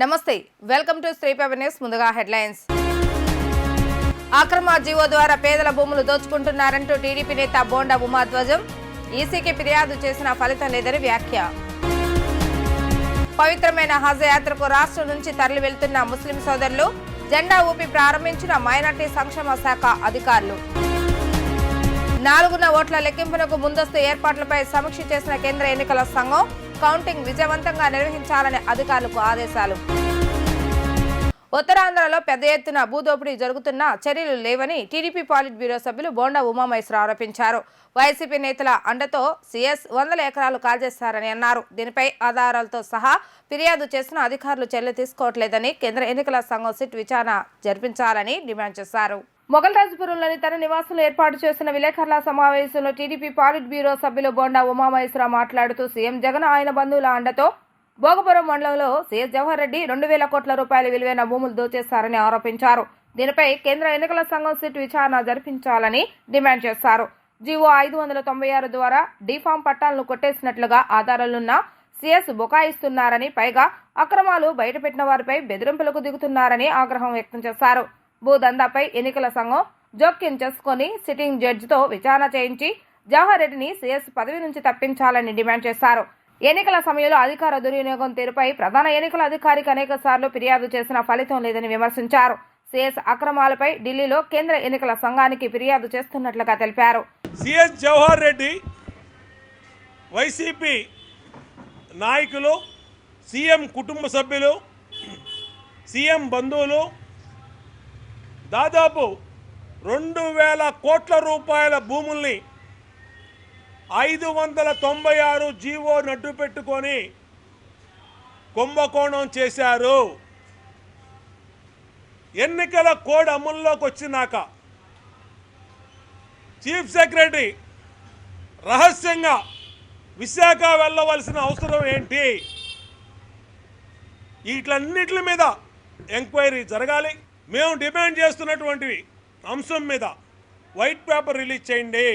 నమస్తే, welcome to Shri paper news. ముందుగా headlines. అక్రమ జీవో ద్వారా పేదల భూములు దోచుకుంటున్నారంటూ టీడీపీ నేత బోండా ఉమాధ్వజం. ఈసీకి ఫిర్యాదు చేసిన ఫలితం లేదని వ్యాఖ్య. పవిత్రమైన హజ్ యాత్రకు రాష్ట్రం నుంచి తరలి వెళ్తున్న ముస్లిం సోదరులు జెండా ఊపి ప్రారంభించిన మైనార్టీ సంక్షేమ శాఖ అధికారులు. 4వ ఓట్ల లెక్కింపునకు ముందస్తు ఏర్పాట్లపై సమీక్ష చేసిన కేంద్ర ఎన్నికల సంఘం కౌంటింగ్ విజయవంతంగా నిర్వహించాలని అధికారులకు ఆదేశాలు. ఉత్తరాంధ్రలో పెద్ద ఎత్తున భూదోపిడీ జరుగుతున్న చర్యలు లేవని టీడీపీ పాలిట్ బ్యూరో సభ్యులు బోండా ఉమామహేశ్వర ఆరోపించారు. వైసీపీ నేతల అండతో సీఎస్ 100 ఎకరాలు కాల్చేశారని అన్నారు. దీనిపై ఆధారాలతో సహా ఫిర్యాదు చేసిన అధికారులు చర్యలు తీసుకోవట్లేదని కేంద్ర ఎన్నికల సంఘం సిట్ విచారణ జరిపించాలని డిమాండ్ చేశారు. మొగల్రాజ్పురంలోని తన నివాసంలో ఏర్పాటు చేసిన విలేకరుల సమావేశంలో టీడీపీ పాలిట్ బ్యూరో సభ్యులు బోండా ఉమామహేశ్వర మాట్లాడుతూ సీఎం జగన్ ఆయన బంధువుల అండతో భోగపురం మండలంలో సీఎస్ జవహర్ రెడ్డి 2,000 కోట్ల రూపాయల విలువైన భూములు దోచేశారని ఆరోపించారు. దీనిపై కేంద్ర ఎన్నికల సంఘం సిట్ విచారణ జరిపించాలని డిమాండ్ చేశారు. జీవో 596 ద్వారా డీఫామ్ పట్టాలను కొట్టేసినట్లుగా ఆధారాలున్న సీఎస్ బుకాయిస్తున్నారని, పైగా అక్రమాలు బయటపెట్టిన వారిపై బెదిరింపులకు దిగుతున్నారని ఆగ్రహం వ్యక్తం చేశారు. భూదందాపై ఎన్నికల సంఘం జోక్యం చేసుకుని సిట్టింగ్ జడ్జితో విచారణ చేయించి జవహర్ రెడ్డిని సీఎస్ పదవి నుంచి తప్పించాలని డిమాండ్ చేశారు. ఎన్నికల సమయంలో అధికార దుర్వినియోగం తీరుపై ప్రధాన ఎన్నికల అధికారికి అనేక సార్లు ఫిర్యాదు చేసిన ఫలితం లేదని విమర్శించారు. సీఎస్ అక్రమాలపై ఢిల్లీలో కేంద్ర ఎన్నికల సంఘానికి ఫిర్యాదు చేస్తున్నట్లుగా తెలిపారు. సీఎస్ జవహర్ రెడ్డి, వైసీపీ నాయకులు, సీఎం కుటుంబ సభ్యులు, సీఎం బంధువులు దాదాపు 2,000 కోట్ల రూపాయల భూముల్ని 596 జీవో నడ్డు పెట్టుకొని కుంభకోణం చేశారు. ఎన్నికల కోడ్ అమల్లోకి వచ్చినాక చీఫ్ సెక్రటరీ రహస్యంగా విశాఖ వెళ్ళవలసిన అవసరం ఏంటి? వీటన్నిటి మీద ఎంక్వైరీ జరగాలి. మేము డిమాండ్ చేస్తున్నటువంటి అంశం మీద వైట్ పేపర్ రిలీజ్ చేయండి.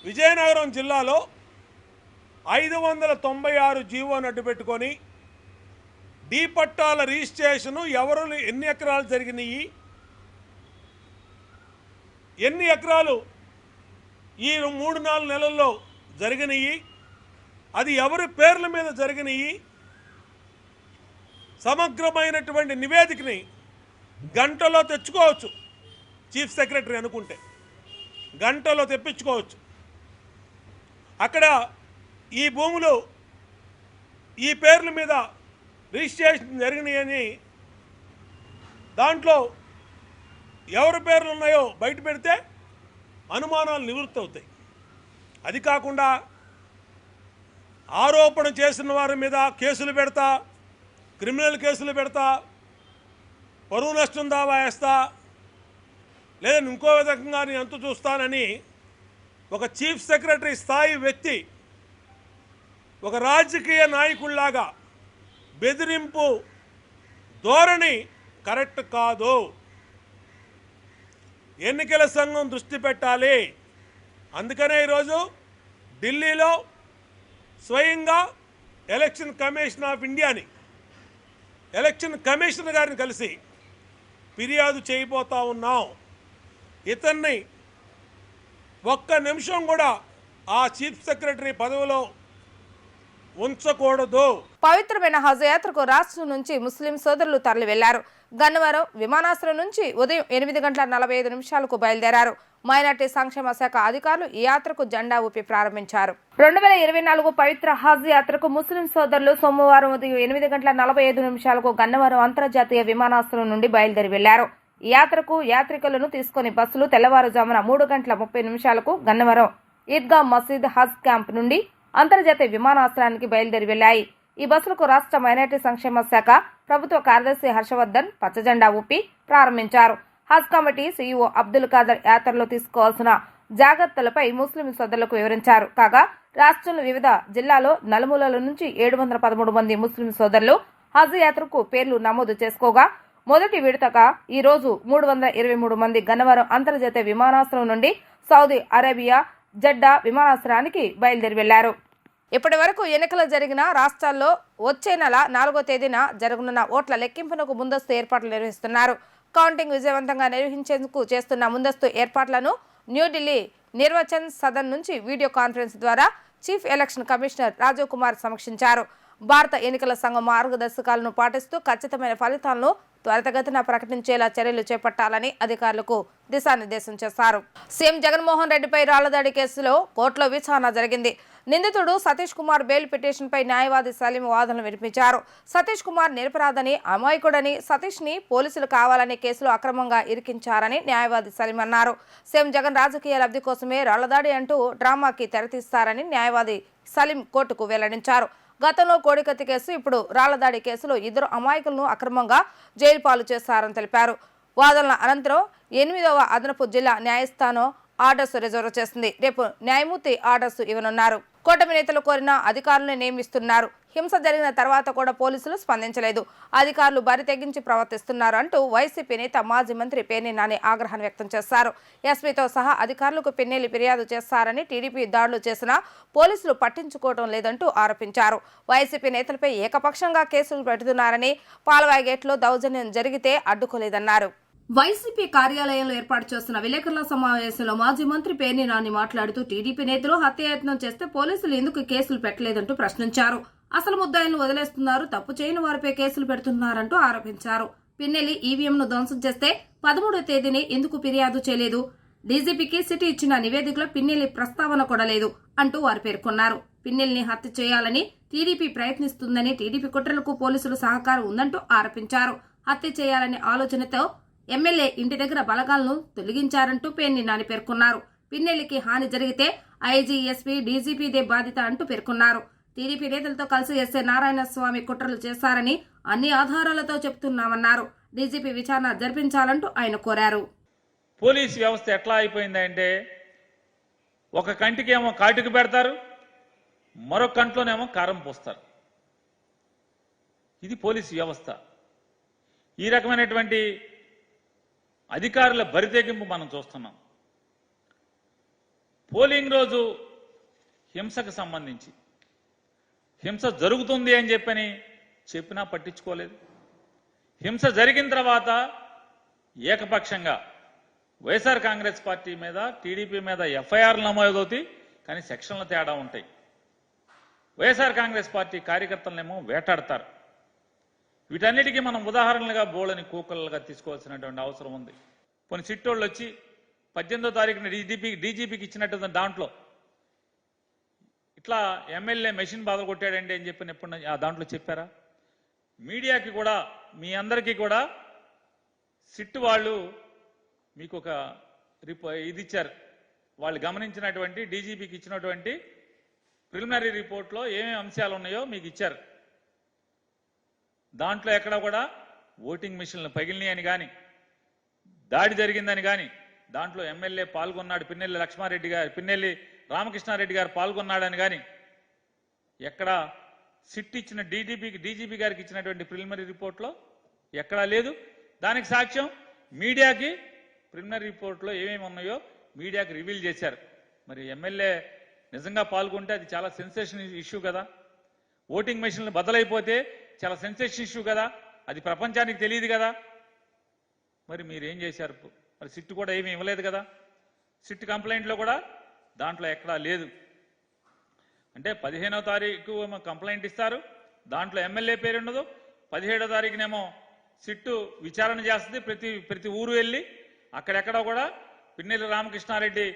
విజయనగరం జిల్లాలో 596 జీవో నడ్డు పెట్టుకొని డీ పట్టాల రిజిస్ట్రేషను ఎవరు ఎన్ని ఎకరాలు జరిగినాయి, ఎన్ని ఎకరాలు ఈ 3-4 నెలల్లో జరిగినాయి, అది ఎవరి పేర్ల మీద జరిగినాయి, సమగ్రమైనటువంటి నివేదికని గంటలో తెచ్చుకోవచ్చు. చీఫ్ సెక్రటరీ అనుకుంటే గంటలో తెప్పించుకోవచ్చు. అక్కడ ఈ భూములు ఈ పేర్ల మీద రిజిస్ట్రేషన్ జరిగినాయని దాంట్లో ఎవరి పేర్లు ఉన్నాయో బయట పెడితే అనుమానాలు నివృత్తి అవుతాయి. అది కాకుండా ఆరోపణ చేసిన వారి మీద కేసులు పెడతా, క్రిమినల్ కేసులు పెడతా, పరువు నష్టం దావా వేస్తా, లేదా ఇంకో విధంగా నేను ఎంత చూస్తానని ఒక చీఫ్ సెక్రటరీ స్థాయి వ్యక్తి ఒక రాజకీయ నాయకుల్లాగా బెదిరింపు ధోరణి కరెక్ట్ కాదు. ఎన్నికల సంఘం దృష్టి పెట్టాలి. అందుకనే ఈరోజు ఢిల్లీలో స్వయంగా ఎలక్షన్ కమిషన్ ఆఫ్ ఇండియాని, ఎలక్షన్ కమిషనర్ గారిని కలిసి ఫిర్యాదు చేయబోతా ఉన్నాం. ఇతన్ని ఒక్క నిమిషం కూడా ఆ చీఫ్ సెక్రటరీ పదవిలో ఉంచకూడదు. పవిత్రమైన హజ్ యాత్రకు రాష్ట్రం నుంచి ముస్లిం సోదరులు తరలి వెళ్లారు. గన్నవరం విమానాశ్రయం నుంచి ఉదయం 8:45 బయలుదేరారు. మైనార్టీ సంక్షేమ శాఖ అధికారులు ఈ యాత్రకు జెండా ఊపి ప్రారంభించారు. 2024 పవిత్ర హజ్ యాత్రకు ముస్లిం సోదరులు సోమవారం ఉదయం 8:45 గన్నవరం అంతర్జాతీయ విమానాశ్రయం నుండి బయలుదేరి వెళ్లారు. ఈ యాత్రకు యాత్రికులను తీసుకుని బస్సులు తెల్లవారుజామున 3:30 గన్నవరం ఈద్గా మసీద్ హజ్ క్యాంప్ నుండి అంతర్జాతీయ విమానాశ్రయానికి బయలుదేరి వెళ్లాయి. ఈ బస్సులకు రాష్ట్ర మైనార్టీ సంక్షేమ శాఖ ప్రభుత్వ కార్యదర్శి హర్షవర్ధన్ పచ్చజెండా ఊపి ప్రారంభించారు. హజ్ కమిటీ సీఈఓ అబ్దుల్ ఖాదర్ యాత్రలో తీసుకోవాల్సిన జాగ్రత్తలపై ముస్లిం సోదరులకు వివరించారు. కాగా రాష్ట్రంలో వివిధ జిల్లాలో నలుమూలల నుంచి 713 మంది ముస్లిం సోదరులు హజ్ యాత్రకు పేర్లు నమోదు చేసుకోగా మొదటి విడతగా ఈ రోజు 323 మంది గన్నవరం అంతర్జాతీయ విమానాశ్రయం నుండి సౌదీ అరేబియా జడ్డా విమానాశ్రయానికి బయలుదేరి వెళ్లారు. ఇప్పటి వరకు ఎన్నికలు జరిగిన రాష్ట్రాల్లో వచ్చే నెల 4వ తేదీన జరగనున్న ఓట్ల లెక్కింపునకు ముందస్తు ఏర్పాట్లు నిర్వహిస్తున్నారు. కౌంటింగ్ విజయవంతంగా నిర్వహించేందుకు చేస్తున్న ముందస్తు ఏర్పాట్లను న్యూఢిల్లీ నిర్వచన్ సదన్ నుంచి వీడియో కాన్ఫరెన్స్ ద్వారా chief election commissioner Rajeev Kumar సమీక్షించారు. భారత ఎన్నికల సంఘం మార్గదర్శకాలను పాటిస్తూ ఖచ్చితమైన ఫలితాలను త్వరితగతిన ప్రకటించేలా చర్యలు చేపట్టాలని అధికారులకు దిశానిర్దేశం చేశారు. సీఎం జగన్మోహన్ రెడ్డిపై రాళ్లదాడి కేసులో కోర్టులో విచారణ జరిగింది. నిందితుడు సతీష్ కుమార్ బెయిల్ పిటిషన్పై న్యాయవాది సలీం వాదనలు వినిపించారు. సతీష్ కుమార్ నిరపరాధని, అమాయకుడని, సతీష్ని పోలీసులు కావాలని కేసులో అక్రమంగా ఇరికించారని న్యాయవాది సలీం అన్నారు. సీఎం జగన్ రాజకీయ లబ్ధి కోసమే రాళ్లదాడి అంటూ డ్రామాకి తెరతీస్తారని న్యాయవాది సలీం కోర్టుకు వెల్లడించారు. గతంలో కోడికత్తి కేసు, ఇప్పుడు రాళ్లదాడి కేసులో 2 అమాయకులను అక్రమంగా జైలు పాలు చేశారని తెలిపారు. వాదనల అనంతరం 8వ అదనపు జిల్లా న్యాయస్థానం ఆర్డర్స్ రిజర్వ్ చేసింది. రేపు న్యాయమూర్తి ఆర్డర్స్ ఇవ్వనున్నారు. కూటమి నేతలు కోరిన అధికారులను నియమిస్తున్నారు. హింస జరిగిన తర్వాత కూడా పోలీసులు స్పందించలేదు. అధికారులు బరి తెగించి ప్రవర్తిస్తున్నారు అంటూ వైసీపీ నేత మాజీ మంత్రి పేర్ని నాని ఆగ్రహాన్ని వ్యక్తం చేశారు. ఎస్పీతో సహా అధికారులకు పిన్నెల్లి ఫిర్యాదు చేస్తారని, టీడీపీ దాడులు చేసినా పోలీసులు పట్టించుకోవడం లేదంటూ ఆరోపించారు. వైసీపీ నేతలపై ఏకపక్షంగా కేసులు పెడుతున్నారని, పాలవాయి గేట్లో దౌర్జన్యం జరిగితే అడ్డుకోలేదన్నారు. వైసీపీ కార్యాలయంలో ఏర్పాటు చేస్తున్న విలేకరుల సమావేశంలో మాజీ మంత్రి పేర్ని నాని మాట్లాడుతూ టీడీపీ నేతలు హత్యాయత్నం చేస్తే పోలీసులు ఎందుకు కేసులు పెట్టలేదంటూ ప్రశ్నించారు. అసలు ముద్దాయిలను వదిలేస్తున్నారు, తప్పు చేయని వారిపై కేసులు పెడుతున్నారంటూ ఆరోపించారు. పిన్నెల్లి ఈవీఎంను ధ్వంసం చేస్తే 13వ తేదీని ఎందుకు ఫిర్యాదు చేయలేదు? డీజీపీకి సిటీ ఇచ్చిన నివేదికలో పిన్నెల్లి ప్రస్తావన కూడా లేదు అంటూ వారు పేర్కొన్నారు. పిన్నెల్లిని హత్య చేయాలని టీడీపీ ప్రయత్నిస్తుందని, టీడీపీ కుట్రలకు పోలీసులు సహకారం ఉందంటూ ఆరోపించారు. హత్య చేయాలనే ఆలోచనతో ఎమ్మెల్యే ఇంటి దగ్గర బలగాలను తొలగించారంటూ పేర్ని నాని పేర్కొన్నారు. పిన్నెల్లికి హాని జరిగితే ఐజీ, ఎస్పీ, డీజీపీదే బాధ్యత అంటూ పేర్కొన్నారు. టీడీపీ నేతలతో కలిసి ఎస్ఏ నారాయణస్వామి కుట్రలు చేశారని అన్ని ఆధారాలతో చెబుతున్నామన్నారు. డీజీపీ విచారణ జరిపించాలంటూ ఆయన కోరారు. పోలీస్ వ్యవస్థ ఎట్లా అయిపోయిందంటే, ఒక కంటికేమో కాటుకు పెడతారు, మరొక కంట్లోనేమో కారం పోస్తారు. ఇది పోలీస్ వ్యవస్థ. ఈ రకమైనటువంటి అధికారుల బరితెగింపు మనం చూస్తున్నాం. పోలింగ్ రోజు హింసకు సంబంధించి హింస జరుగుతుంది అని చెప్పినా పట్టించుకోలేదు. హింస జరిగిన తర్వాత ఏకపక్షంగా వైఎస్ఆర్ కాంగ్రెస్ పార్టీ మీద, టీడీపీ మీద ఎఫ్ఐఆర్లు నమోదవుతాయి, కానీ సెక్షన్ల తేడా ఉంటాయి. వైఎస్ఆర్ కాంగ్రెస్ పార్టీ కార్యకర్తలనేమో వేటాడతారు. వీటన్నిటికీ మనం ఉదాహరణలుగా బోళ్ళని కూకలుగా తీసుకోవాల్సినటువంటి అవసరం ఉంది. కొన్ని చిట్టోళ్ళు వచ్చి 18వ తారీఖున డీజీపీకి ఇచ్చినట్టు దాంట్లో ఇట్లా ఎమ్మెల్యే మెషిన్ బాధలు కొట్టాడండి అని చెప్పిన ఎప్పుడు ఆ దాంట్లో చెప్పారా? మీడియాకి కూడా, మీ అందరికీ కూడా సిట్టు వాళ్ళు మీకు ఒక ఇది ఇచ్చారు. వాళ్ళు గమనించినటువంటి డీజీపీకి ఇచ్చినటువంటి ప్రిలిమినరీ రిపోర్ట్లో ఏమేమి అంశాలు ఉన్నాయో మీకు ఇచ్చారు. దాంట్లో ఎక్కడ కూడా ఓటింగ్ మిషన్లు పగిలినాయి అని కానీ, దాడి జరిగిందని కానీ, దాంట్లో ఎమ్మెల్యే పాల్గొన్నాడు, పిన్నెల్లి రామకృష్ణారెడ్డి గారు పాల్గొన్నాడని కానీ ఎక్కడ సిట్ ఇచ్చిన డీజీపీ గారికి ఇచ్చినటువంటి ప్రిలిమినరీ రిపోర్ట్లో ఎక్కడా లేదు. దానికి సాక్ష్యం మీడియాకి ప్రిలిమినరీ రిపోర్ట్లో ఏమేమి ఉన్నాయో మీడియాకి రివీల్ చేశారు. మరి ఎమ్మెల్యే నిజంగా పాల్గొంటే అది చాలా సెన్సేషన్ ఇష్యూ కదా. ఓటింగ్ మెషిన్లు బదలైపోతే చాలా సెన్సేషన్ ఇష్యూ కదా. అది ప్రపంచానికి తెలియదు కదా. మరి మీరేం చేశారు? మరి సిట్ కూడా ఏమీ ఇవ్వలేదు కదా. సిట్ కంప్లైంట్లో కూడా దాంట్లో ఎక్కడా లేదు. అంటే 15వ తారీఖు కంప్లైంట్ ఇస్తారు, దాంట్లో ఎమ్మెల్యే పేరు ఉండదు. 17వ తారీఖునేమో సిట్టు విచారణ చేస్తుంది, ప్రతి ఊరు వెళ్ళి అక్కడెక్కడ కూడా పిన్నెల్లి రామకృష్ణారెడ్డి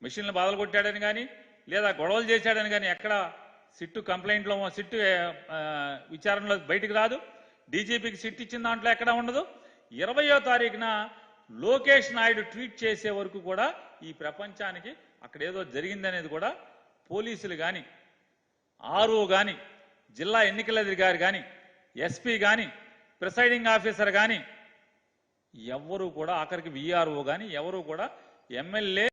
మెషిన్లు బాధలు కొట్టాడని కానీ, లేదా గొడవలు చేశాడని కానీ ఎక్కడ సిట్టు కంప్లైంట్లో, సిట్టు విచారణలో బయటకు రాదు. డీజీపీకి సిట్ ఇచ్చిన దాంట్లో ఎక్కడ ఉండదు. 20వ తారీఖున లోకేష్ నాయుడు ట్వీట్ చేసే వరకు కూడా ఈ ప్రపంచానికి అక్కడ ఏదో జరిగిందనేది కూడా పోలీసులు కానీ, ఆర్ఓ కానీ, జిల్లా ఎన్నికల అధికారి కానీ, ఎస్పీ కానీ, ప్రిసైడింగ్ ఆఫీసర్ కానీ ఎవరు కూడా, ఆఖరికి విఆర్ఓ కానీ ఎవరు కూడా ఎమ్మెల్యే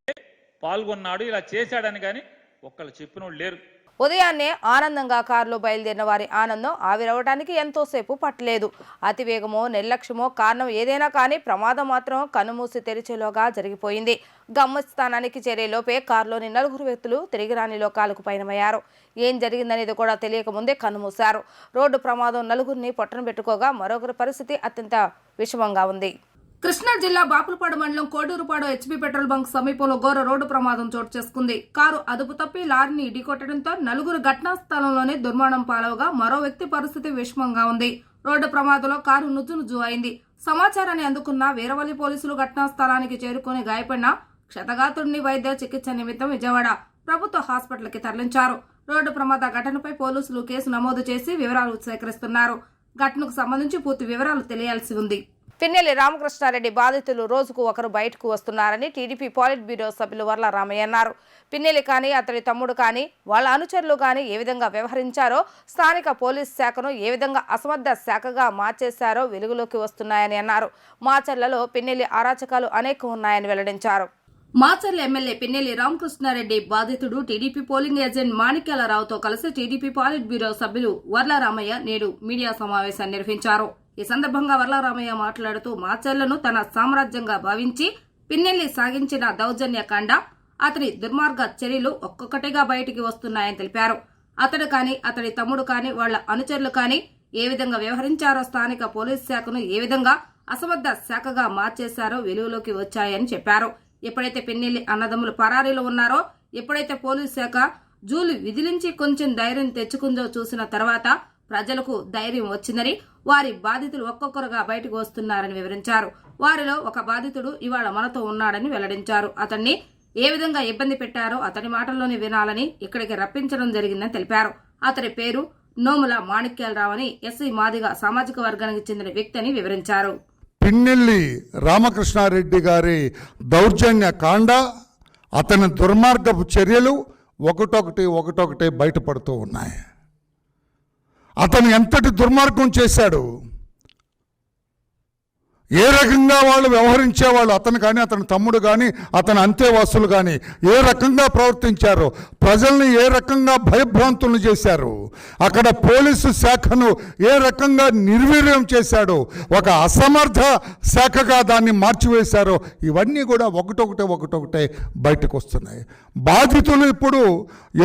పాల్గొన్నాడు ఇలా చేశాడని కానీ ఒక్కళ్ళు చెప్పినోళ్ళు లేరు. ఉదయాన్నే ఆనందంగా కారులో బయలుదేరిన వారి ఆనందం ఆవిరవడానికి ఎంతోసేపు పట్టలేదు. అతివేగమో నిర్లక్ష్యమో కారణం ఏదైనా కానీ ప్రమాదం మాత్రం కనుమూసి తెరిచేలోగా జరిగిపోయింది. గమ్యస్థానానికి చేరేలోపే కారులోని 4 వ్యక్తులు తిరిగి రాని లోకాలకు పయనమయ్యారు. ఏం జరిగిందనేది కూడా తెలియక ముందే కన్నుమూశారు. రోడ్డు ప్రమాదం 4గురిని పొట్టన పెట్టుకోగా మరొకరి పరిస్థితి అత్యంత విషమంగా ఉంది. కృష్ణా జిల్లా బాపులపాడు మండలం కోడూరుపాడు హెచ్పీ పెట్రోల్ బంక్ సమీపంలో ఘోర రోడ్డు ప్రమాదం చోటు చేసుకుంది. కారు అదుపు తప్పి లారీని ఢీకొట్టడంతో 4 ఘటనా స్థలంలోనే దుర్మరణం పాలవగా మరో వ్యక్తి పరిస్థితి విషమంగా ఉంది. రోడ్డు ప్రమాదంలో కారు నుజ్జు అయింది. సమాచారాన్ని అందుకున్న వీరవల్లి పోలీసులు ఘటనా స్థలానికి చేరుకుని గాయపడిన క్షతగాత్రుడిని వైద్య చికిత్స నిమిత్తం విజయవాడ ప్రభుత్వ హాస్పిటల్కి తరలించారు. రోడ్డు ప్రమాద ఘటనపై పోలీసులు కేసు నమోదు చేసి వివరాలు సేకరిస్తున్నారు. ఘటనకు సంబంధించి పూర్తి వివరాలు తెలియాల్సి ఉంది. పిన్నెల్లి రామకృష్ణారెడ్డి బాధితులు రోజుకు ఒకరు బయటకు వస్తున్నారని టీడీపీ పాలిట్ బ్యూరో సభ్యులు వర్ల రామయ్య అన్నారు. పిన్నెల్లి కానీ అతడి తమ్ముడు కానీ వాళ్ళ అనుచరులు కానీ ఏ విధంగా వ్యవహరించారో, స్థానిక పోలీస్ శాఖను ఏ విధంగా అసమర్థ శాఖగా మార్చేశారో వెలుగులోకి వస్తున్నాయని అన్నారు. మాచర్లలో పిన్నెల్లి అరాచకాలు అనేకం ఉన్నాయని వెల్లడించారు. మాచర్ల ఎమ్మెల్యే పిన్నెల్లి రామకృష్ణారెడ్డి బాధితుడు టీడీపీ పోలింగ్ ఏజెంట్ మాణిక్యాలరావుతో కలిసి టీడీపీ పాలిట్ బ్యూరో సభ్యులు వర్ల రామయ్య నేడు మీడియా సమావేశాన్ని నిర్వహించారు. ఈ సందర్భంగా వర్ల రామయ్య మాట్లాడుతూ మాచర్లను తన సామ్రాజ్యంగా భావించి పిన్నెల్లి సాగించిన దౌర్జన్యకాండ, అతని దుర్మార్గ చర్యలు ఒక్కొక్కటిగా బయటికి వస్తున్నాయని తెలిపారు. అతడు కానీ అతడి తమ్ముడు కానీ వాళ్ల అనుచరులు కానీ ఏ విధంగా వ్యవహరించారో, స్థానిక పోలీస్ శాఖను ఏ విధంగా అసమర్థ శాఖగా మార్చేశారో వెలుగులోకి వచ్చాయని చెప్పారు. ఎప్పుడైతే పిన్నెల్లి అన్నదమ్ములు పరారీలో ఉన్నారో, ఎప్పుడైతే పోలీస్ శాఖ జూలు విధిలించి కొంచెం ధైర్యం తెచ్చుకుందో చూసిన తర్వాత ప్రజలకు ధైర్యం వచ్చిందని, వారి బాధితులు ఒక్కొక్కరుగా బయటకు వస్తున్నారని వివరించారు. వారిలో ఒక బాధితుడు ఇవాళ మనతో ఉన్నాడని వెల్లడించారు. అతన్ని ఏ విధంగా ఇబ్బంది పెట్టారో అతని మాటల్లోనే వినాలని ఇక్కడికి రప్పించడం జరిగిందని తెలిపారు. అతని పేరు నోముల మాణిక్యాలరావు అని ఎస్సీ మాదిగ సామాజిక వర్గానికి చెందిన వ్యక్తి అని వివరించారు. పిన్నెల్లి రామకృష్ణారెడ్డి గారి దౌర్జన్య కాండ, అతని దుర్మార్గపు చర్యలు ఒకటొకటి బయటపడుతూ ఉన్నాయి. అతను ఎంతటి దుర్మార్గం చేశాడు, ఏ రకంగా వాళ్ళు వ్యవహరించేవాళ్ళు, అతను కానీ అతని తమ్ముడు కానీ అతని అంతేవాసులు కానీ ఏ రకంగా ప్రవర్తించారు, ప్రజల్ని ఏ రకంగా భయభ్రాంతులను చేశారు, అక్కడ పోలీసు శాఖను ఏ రకంగా నిర్వీర్యం చేశాడు, ఒక అసమర్థ శాఖగా దాన్ని మార్చివేశారో, ఇవన్నీ కూడా ఒకటొకటే బయటకు వస్తున్నాయి. బాధితులు ఇప్పుడు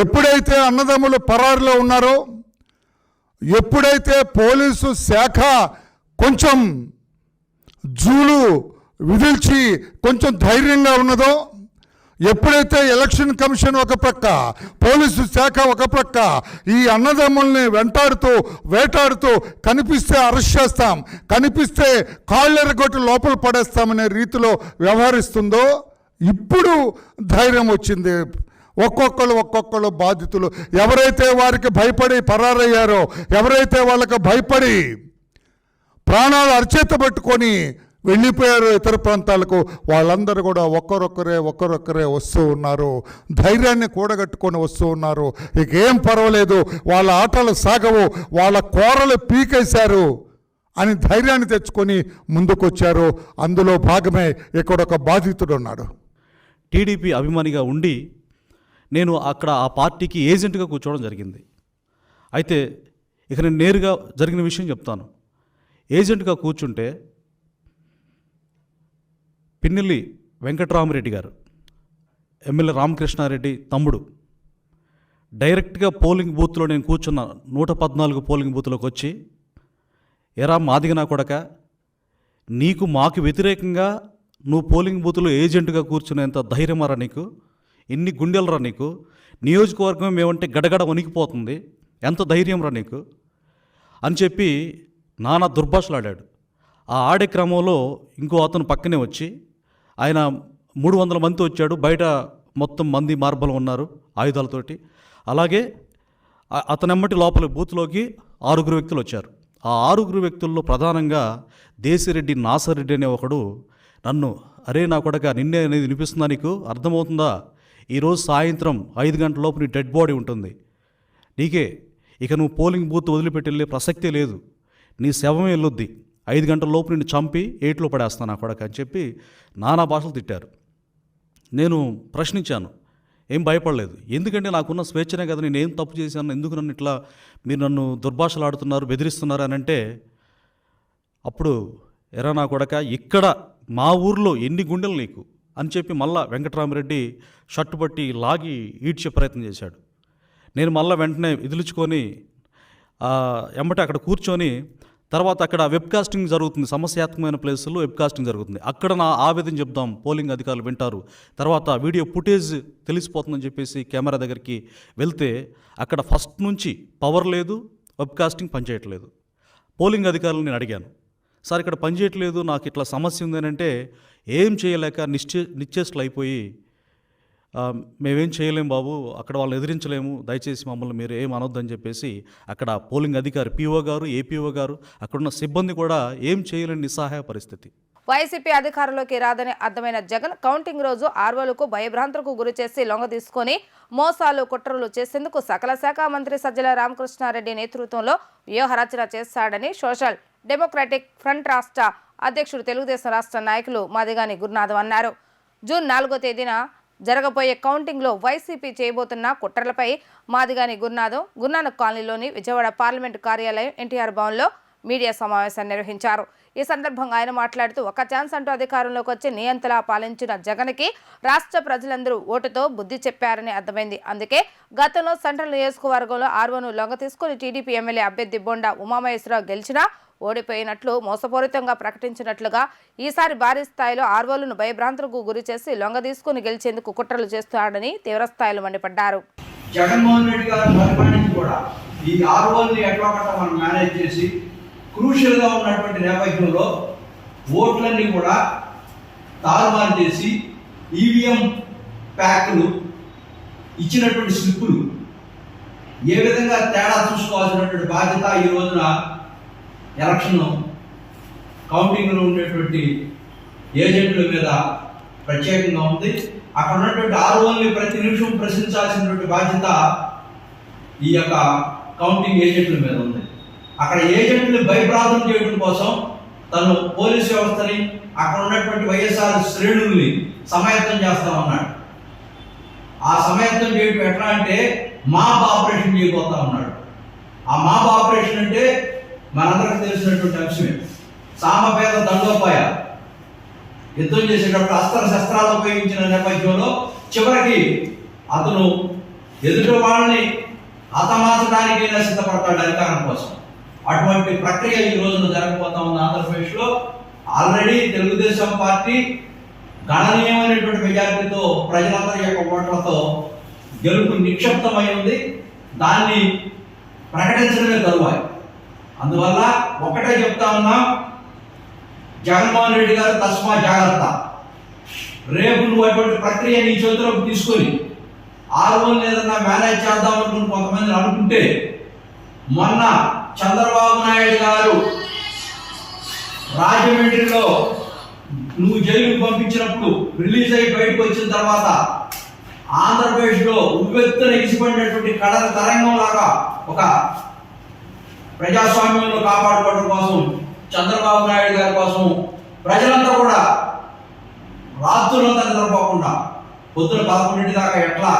ఎప్పుడైతే అన్నదమ్ములు పరారులో ఉన్నారో, ఎప్పుడైతే పోలీసు శాఖ కొంచెం జూలు విధిల్చి కొంచెం ధైర్యంగా ఉన్నదో, ఎప్పుడైతే ఎలక్షన్ కమిషన్ ఒక ప్రక్క, పోలీసు శాఖ ఒక ప్రక్క ఈ అన్నదమ్ముల్ని వేటాడుతూ కనిపిస్తే అరెస్ట్ చేస్తాం, కనిపిస్తే కాళ్ళెరగొట్టి లోపల పడేస్తామనే రీతిలో వ్యవహరిస్తుందో, ఇప్పుడు ధైర్యం వచ్చింది. ఒక్కొక్కరు బాధితులు ఎవరైతే వారికి భయపడి పరారయ్యారో, ఎవరైతే వాళ్ళకి భయపడి ప్రాణాలు అరచేత పట్టుకొని వెళ్ళిపోయారు ఇతర ప్రాంతాలకు, వాళ్ళందరూ కూడా ఒక్కరొక్కరే వస్తూ ఉన్నారు. ధైర్యాన్ని కూడగట్టుకొని వస్తూ ఉన్నారు. ఇక ఏం పర్వాలేదు, వాళ్ళ ఆటలు సాగవు, వాళ్ళ కోరలు పీకేశారు అని ధైర్యాన్ని తెచ్చుకొని ముందుకొచ్చారు. అందులో భాగమే ఇక్కడ ఒక బాధితుడు ఉన్నాడు. టీడీపీ అభిమానిగా ఉండి నేను అక్కడ ఆ పార్టీకి ఏజెంట్గా కూర్చోవడం జరిగింది. అయితే ఇక నేను నేరుగా జరిగిన విషయం చెప్తాను. ఏజెంట్గా కూర్చుంటే పిన్నెల్లి వెంకటరామరెడ్డి గారు, ఎమ్మెల్యే రామకృష్ణారెడ్డి తమ్ముడు, డైరెక్ట్గా పోలింగ్ బూత్లో నేను కూర్చున్న 114 పోలింగ్ బూత్లోకి వచ్చి, ఎరా మాదిగనా కొడక, నీకు మాకు వ్యతిరేకంగా నువ్వు పోలింగ్ బూత్లో ఏజెంట్గా కూర్చునేంత ధైర్యమారా నీకు, ఎన్ని గుండెలరా నీకు, నియోజకవర్గం మేమంటే గడగడ వణికిపోతుంది, ఎంత ధైర్యం రా నీకు అని చెప్పి నానా దుర్భాషలాడాడు. ఆ ఆడే క్రమంలో ఇంకో అతను పక్కనే వచ్చి, ఆయన 300 మంది వచ్చాడు, బయట మొత్తం మంది మార్బలం ఉన్నారు ఆయుధాలతోటి. అలాగే అతనెమ్మటి లోపల బూత్లోకి 6 వ్యక్తులు వచ్చారు. ఆ 6 వ్యక్తుల్లో ప్రధానంగా దేశిరెడ్డి నాసరెడ్డి అనే ఒకడు నన్ను, అరే నా కొడక నిన్నే అనేది వినిపిస్తుందా, నీకు అర్థమవుతుందా, ఈరోజు సాయంత్రం 5 గంటల లోపు నీ డెడ్ బాడీ ఉంటుంది, నీకే ఇక నువ్వు పోలింగ్ బూత్ వదిలిపెట్టి వెళ్ళే ప్రసక్తే లేదు, నీ శవమే వెళ్ళొద్ది, 5 గంటల లోపు నిన్ను చంపి 8లో పడేస్తాను నా కొడక అని చెప్పి నానా భాషలు తిట్టారు. నేను ప్రశ్నించాను, ఏం భయపడలేదు. ఎందుకంటే నాకున్న స్వేచ్ఛనే కదా, నేను ఏం తప్పు చేశాను, ఎందుకు నన్ను ఇట్లా మీరు నన్ను దుర్భాషలు ఆడుతున్నారు, బెదిరిస్తున్నారు అని అంటే, అప్పుడు ఎరా నా కొడక, ఇక్కడ మా ఊర్లో ఎన్ని గుండెలు నీకు అని చెప్పి మళ్ళా వెంకటరామరెడ్డి షర్టు పట్టి లాగి ఈడ్చే ప్రయత్నం చేశాడు. నేను మళ్ళీ వెంటనే విదిలించుకొని ఎమ్మటే అక్కడ కూర్చొని, తర్వాత అక్కడ వెబ్కాస్టింగ్ జరుగుతుంది, సమస్యాత్మకమైన ప్లేసుల్లో వెబ్కాస్టింగ్ జరుగుతుంది, అక్కడ నా ఆవేదన చెప్దాం, పోలింగ్ అధికారులు వింటారు, తర్వాత వీడియో ఫుటేజ్ తెలిసిపోతుందని చెప్పేసి కెమెరా దగ్గరికి వెళ్తే అక్కడ ఫస్ట్ నుంచి పవర్ లేదు, వెబ్కాస్టింగ్ పనిచేయట్లేదు. పోలింగ్ అధికారులు నేను అడిగాను, సార్ ఇక్కడ పనిచేయట్లేదు, నాకు ఇట్లా సమస్య ఉంది అని అంటే, ఏం చేయలేక నిశ్చేష్లు అయిపోయి, మేమేం చేయలేము బాబు, అక్కడ వాళ్ళని ఎదిరించలేము, దయచేసి మమ్మల్ని మీరు ఏం అనొద్దని చెప్పేసి అక్కడ పోలింగ్ అధికారి పిఓ గారు, ఏపీఓ గారు, అక్కడున్న సిబ్బంది కూడా ఏం చేయలేని నిస్సహాయ పరిస్థితి. వైసీపీ అధికారంలోకి రాదని అర్థమైన జగన్ కౌంటింగ్ రోజు ఆర్వోలకు భయభ్రాంతులకు గురి చేసి లొంగ తీసుకొని మోసాలు కుట్రలు చేసేందుకు సకల శాఖ మంత్రి సజ్జల రామకృష్ణారెడ్డి నేతృత్వంలో వ్యూహరచన చేశాడని సోషల్ డెమోక్రటిక్ ఫ్రంట్ రాష్ట్ర అధ్యక్షుడు తెలుగుదేశం రాష్ట్ర నాయకులు మాదిగాని గురునాథం అన్నారు. జూన్ 4వ తేదీన జరగబోయే కౌంటింగ్లో వైసీపీ చేయబోతున్న కుట్రలపై మాదిగాని గురునానక్ కాలనీలోని విజయవాడ పార్లమెంటు కార్యాలయం ఎన్టీఆర్ భవన్లో మీడియా సమావేశాన్ని నిర్వహించారు. ఈ సందర్భంగా ఆయన మాట్లాడుతూ, ఒక ఛాన్స్ అంటూ అధికారంలోకి వచ్చి నియంతలా పాలించిన జగన్కి రాష్ట్ర ప్రజలందరూ ఓటుతో బుద్ధి చెప్పారని అర్థమైంది. అందుకే గతంలో సెంట్రల్ నియోజకవర్గంలో ఆర్వోను లొంగ తీసుకుని టీడీపీ ఎమ్మెల్యే అభ్యర్థి బొండా ఉమామహేశ్వరరావు గెలిచినా ఓడిపోయినట్లు మోసపూరితంగా ప్రకటించినట్లుగా ఈసారి భారీ స్థాయిలో ఆర్వోలను భయభ్రాంతులకు గురి చేసి లొంగ తీసుకుని గెలిచేందుకు కుట్రలు చేస్తున్నాడని తీవ్రస్థాయిలో మండిపడ్డారు. జగన్మోహన్ రెడ్డి గారు పరిపాలన కూడా ఈ ఆర్వోల్ని ఎట్లా మనం మేనేజ్ చేసి క్రూషియల్గా ఉన్నటువంటి నేపథ్యంలో ఓట్లన్నీ కూడా తారుమారు చేసి ఈవీఎం ప్యాక్లు ఇచ్చినటువంటి స్లిప్పులు ఏ విధంగా తేడా చూసుకోవాల్సినటువంటి బాధ్యత ఈ రోజున ఎలక్షన్ కౌంటింగ్లో ఉండేటువంటి ఏజెంట్ల మీద ప్రత్యేకంగా ఉంది. అక్కడ ఉన్నటువంటి ఆర్వోల్ని ప్రతి నిమిషం ప్రశ్నించాల్సినటువంటి బాధ్యత ఈ యొక్క కౌంటింగ్ ఏజెంట్ల మీద ఉంది. అక్కడ ఏజెంట్లు భయప్రాంతం చేయడం కోసం తను పోలీస్ వ్యవస్థని, అక్కడ ఉన్నటువంటి వైఎస్ఆర్ శ్రేణుల్ని సమాయత్తం చేస్తా ఉన్నాడు. ఆ సమాయత్తం చేయడం ఎట్లా అంటే మాబ్ ఆపరేషన్ చేయబోతా ఉన్నాడు. ఆ మాబ్ ఆపరేషన్ అంటే మనందరికి తెలిసినటువంటి అంశమే. సామపేద దండోపాయ యుద్ధం చేసేటప్పుడు అస్త్ర శస్త్రాలు ఉపయోగించిన నేపథ్యంలో చివరికి అతను ఎదుటి వాళ్ళని హతమార్చడానికైనా సిద్ధపడతాడు అధికారం కోసం. అటువంటి ప్రక్రియ ఈ రోజున జరగబోతా ఉంది ఆంధ్రప్రదేశ్లో. ఆల్రెడీ తెలుగుదేశం పార్టీ గణనీయమైనటువంటి మెజారిటీతో ప్రజలందరి యొక్క ఓట్లతో గెలుపు నిక్షిప్తమై ఉంది. దాన్ని ప్రకటించడమే తరువాయి. అందువల్ల ఒకటే చెప్తా ఉన్నాం, జగన్మోహన్ రెడ్డి గారు తస్మా జాగ్రత్త. రేపు నువ్వు అటువంటి ప్రక్రియ నీ చేతిలోకి తీసుకొని ఆర్వోల్ని ఏదన్నా మేనేజ్ చేద్దాం అనుకుని కొంతమంది అనుకుంటే, మొన్న చంద్రబాబు నాయుడు గారు రాజమండ్రిలో నువ్వు జైలుకు పంపించినప్పుడు రిలీజ్ అయ్యి బయటకు వచ్చిన తర్వాత ఆంధ్రప్రదేశ్లో ఉవ్వెత్తున ఎగిసిపడినటువంటి కడల తరంగం లాగా ఒక ప్రజాస్వామ్యంలో కాపాడుకోవడం కోసం చంద్రబాబు నాయుడు గారి కోసం ప్రజలంతా కూడా రాత్రులంతా నిద్రపోకుండా పొద్దున 11 దాకా ఎట్లా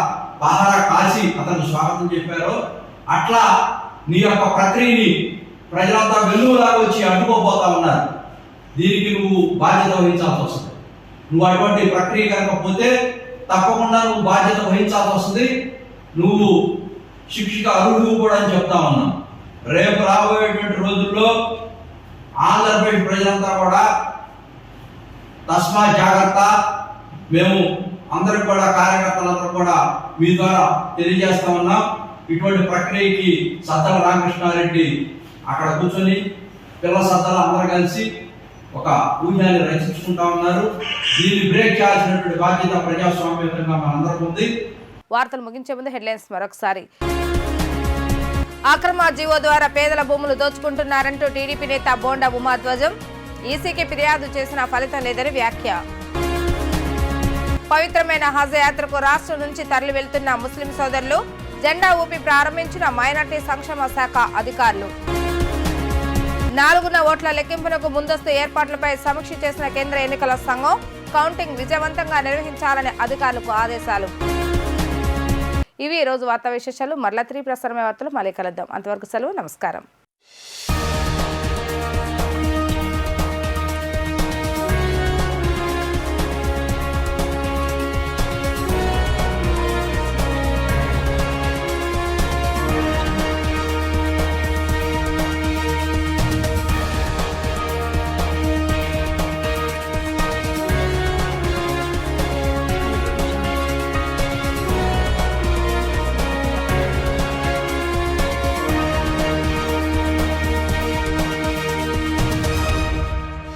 పహారా కాసి అతను స్వాగతం చెప్పారో అట్లా నీ యొక్క ప్రక్రియని ప్రజలంతా వెల్లువలాగా వచ్చి అడ్డుకోపోతా ఉన్నారు. దీనికి నువ్వు బాధ్యత వహించాల్సి వస్తుంది. నువ్వు అటువంటి ప్రక్రియ కనుకపోతే తప్పకుండా నువ్వు బాధ్యత వహించాల్సి వస్తుంది. నువ్వు శిక్షకు అర్హుడు కూడా అని చెప్తా ఉన్నావు. రేపు రాబోయేటువంటి రోజుల్లో ఆంధ్రప్రదేశ్ ప్రజలంతా కూడా తస్మా జాగ్రత్త. మేము అందరికి కూడా కార్యకర్తలందరూ కూడా మీ ద్వారా తెలియజేస్తా ఉన్నాం. ఇటువంటి ప్రక్రియకి సజ్జల రామకృష్ణారెడ్డి అక్కడ కూర్చొని పిల్ల సజ్జల అందరూ కలిసి ఒక ఊహ్యాన్ని రచించుకుంటా ఉన్నారు. దీన్ని బ్రేక్ చేయాల్సినటువంటి బాధ్యత ప్రజాస్వామ్యంగా మనందరికీ ఉంది. వార్తలు ముగించే ముందు హెడ్లైన్స్ మరొకసారి. అక్రమ జీవో ద్వారా పేదల భూములు దోచుకుంటున్నారంటూ టీడీపీ నేత బోండా ఉమాధ్వజం. ఈసీకి ఫిర్యాదు చేసిన ఫలితం లేదని వ్యాఖ్య. పవిత్రమైన హజ్ యాత్రకు రాష్ట్రం నుంచి తరలి వెళ్తున్న ముస్లిం సోదరులు జెండా ఊపి ప్రారంభించిన మైనార్టీ సంక్షేమ శాఖ అధికారులు. 4వ ఓట్ల లెక్కింపునకు ముందస్తు ఏర్పాట్లపై సమీక్ష చేసిన కేంద్ర ఎన్నికల సంఘం కౌంటింగ్ విజయవంతంగా నిర్వహించాలని అధికారులకు ఆదేశాలు. ఇవి ఈ రోజు వార్తా విశేషాలు. మరలా తిరిగి ప్రసారమే వార్తలు మళ్ళీ కలుద్దాం. అంతవరకు సెలవు. నమస్కారం.